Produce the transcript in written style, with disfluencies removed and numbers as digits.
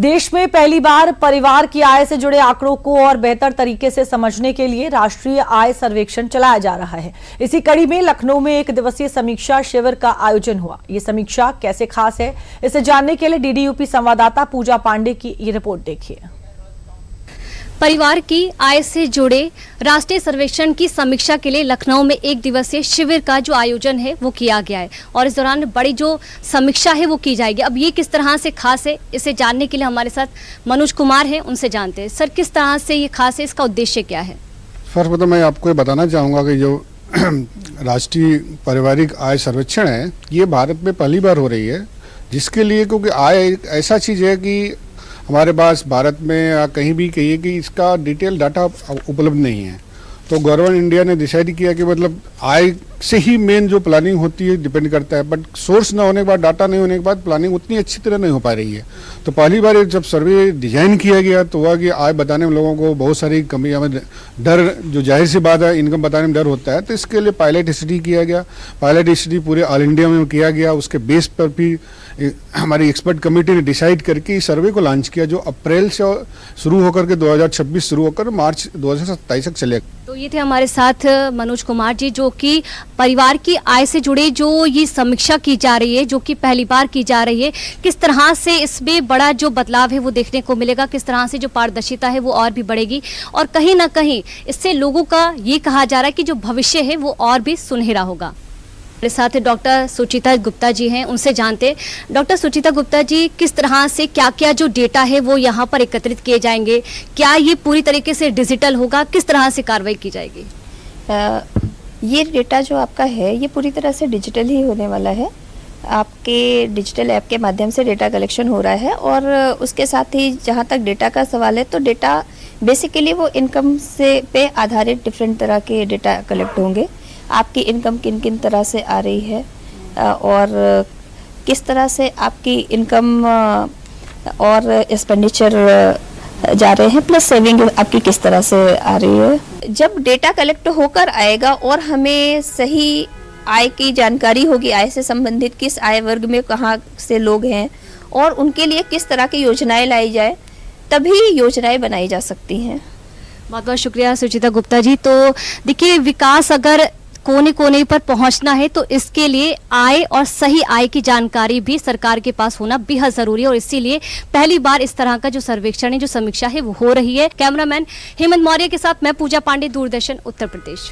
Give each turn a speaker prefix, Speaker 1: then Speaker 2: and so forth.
Speaker 1: देश में पहली बार परिवार की आय से जुड़े आंकड़ों को और बेहतर तरीके से समझने के लिए राष्ट्रीय आय सर्वेक्षण चलाया जा रहा है। इसी कड़ी में लखनऊ में 1 दिवसीय समीक्षा शिविर का आयोजन हुआ। ये समीक्षा कैसे खास है, इसे जानने के लिए डीडीयूपी संवाददाता पूजा पांडे की ये रिपोर्ट देखिए।
Speaker 2: परिवार की आय से जुड़े राष्ट्रीय सर्वेक्षण की समीक्षा के लिए लखनऊ में 1 दिवसीय शिविर का जो आयोजन है वो किया गया है और इस दौरान बड़ी जो समीक्षा है वो की जाएगी। अब ये किस तरह से खास है, इसे जानने के लिए हमारे साथ मनोज कुमार हैं, उनसे जानते हैं। सर, किस तरह से ये खास है, इसका उद्देश्य क्या है?
Speaker 3: फर्स्ट तो मैं आपको ये बताना चाहूँगा कि जो राष्ट्रीय पारिवारिक आय सर्वेक्षण है ये भारत में पहली बार हो रही है, जिसके लिए क्योंकि आय एक ऐसा चीज़ है कि हमारे पास भारत में या कहीं भी कहिए कि इसका डिटेल डाटा उपलब्ध नहीं है। तो गवर्नमेंट इंडिया ने डिसाइड किया कि मतलब आय से ही मेन जो प्लानिंग होती है डिपेंड करता है, बट सोर्स ना होने के बाद, डाटा नहीं होने के बाद प्लानिंग उतनी अच्छी तरह नहीं हो पा रही है। तो पहली बार जब सर्वे डिजाइन किया गया तो हुआ कि आय बताने में लोगों को बहुत सारी कमियां में डर, जो जाहिर सी बात है इनकम बताने में डर होता है, तो इसके लिए पायलट स्टडी किया गया। पायलट स्टडी पूरे ऑल इंडिया में किया गया। उसके बेस पर भी हमारी एक्सपर्ट कमेटी ने डिसाइड करके इस सर्वे को लॉन्च किया, जो अप्रैल से शुरू होकर के 2026 शुरू होकर मार्च 2027 तक चलेगा।
Speaker 2: तो ये थे हमारे साथ मनोज कुमार जी, जो कि परिवार की आय से जुड़े जो ये समीक्षा की जा रही है, जो कि पहली बार की जा रही है, किस तरह से इसमें बड़ा जो बदलाव है वो देखने को मिलेगा, किस तरह से जो पारदर्शिता है वो और भी बढ़ेगी और कहीं ना कहीं इससे लोगों का ये कहा जा रहा है कि जो भविष्य है वो और भी सुनहरा होगा। मेरे साथ डॉक्टर सुचिता गुप्ता जी हैं, उनसे जानते। डॉक्टर सुचिता गुप्ता जी, किस तरह से क्या क्या जो डेटा है वो यहाँ पर एकत्रित किए जाएंगे? क्या ये पूरी तरीके से डिजिटल होगा? किस तरह से कार्रवाई की जाएगी?
Speaker 4: ये डेटा जो आपका है ये पूरी तरह से डिजिटल ही होने वाला है। आपके डिजिटल ऐप के माध्यम से डेटा कलेक्शन हो रहा है और उसके साथ ही जहाँ तक डेटा का सवाल है तो डेटा बेसिकली वो इनकम से पे आधारित डिफरेंट तरह के डेटा कलेक्ट होंगे। आपकी इनकम किन किन तरह से आ रही है और किस तरह से आपकी इनकम और एक्सपेंडिचर जा रहे हैं, प्लस सेविंग आपकी किस तरह से आ रही है। जब डेटा कलेक्ट होकर आएगा और हमें सही आय की जानकारी होगी, आय से संबंधित किस आय वर्ग में कहाँ से लोग हैं और उनके लिए किस तरह की योजनाएं लाई जाए, तभी योजनाएं बनाई जा सकती हैं।
Speaker 2: बहुत बहुत शुक्रिया सुचिता गुप्ता जी। तो देखिए, विकास अगर कोने कोने पर पहुंचना है तो इसके लिए आय और सही आय की जानकारी भी सरकार के पास होना बेहद जरूरी है और इसीलिए पहली बार इस तरह का जो सर्वेक्षण है, जो समीक्षा है वो हो रही है। कैमरामैन हेमंत मौर्य के साथ मैं पूजा पांडे, दूरदर्शन उत्तर प्रदेश।